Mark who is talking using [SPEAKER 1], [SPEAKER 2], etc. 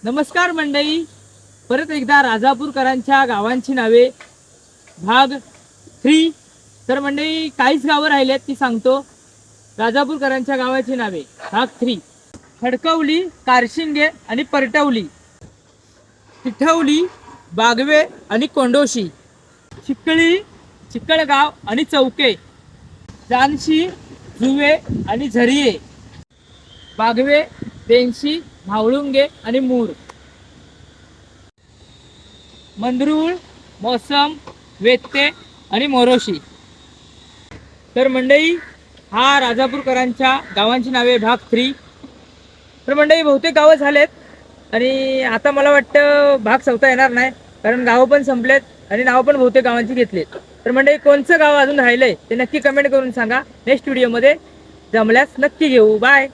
[SPEAKER 1] नमस्कार मंडळी, परत एकदा राजापूरकरांच्या गावांची नावे भाग 3। तर मंडळी काहीच गावं राहिलेत ती सांगतो। राजापूरकरांच्या गावाची नावे भाग 3। खडकवली, कारशिंगे आणि परटवली, तिठवली, बागवे आणि कोंडोशी, चिखळी, चिखळगाव आणि चौके, जानशी, जुवे आणि झरिये, बागवे, बेंशी, भावळुंगे आणि मूर, मंदरूळ, मोसम, वेत्ते आणि मोरोशी। तर मंडळी हा राजापूरकरांच्या गावांची नावे भाग 3। तर मंडळी बहुतेक गावं झालेत आणि आता मला वाटतं भाग 4 येणार नाही, कारण गावं पण संपलेत आणि नावं पण बहुतेक गावांची घेतलेत। तर मंडळी कोणचं गाव अजून राहिलंय ते नक्की कमेंट करून सांगा। नेक्स्ट व्हिडिओमध्ये जमल्यास नक्की घेऊ। बाय।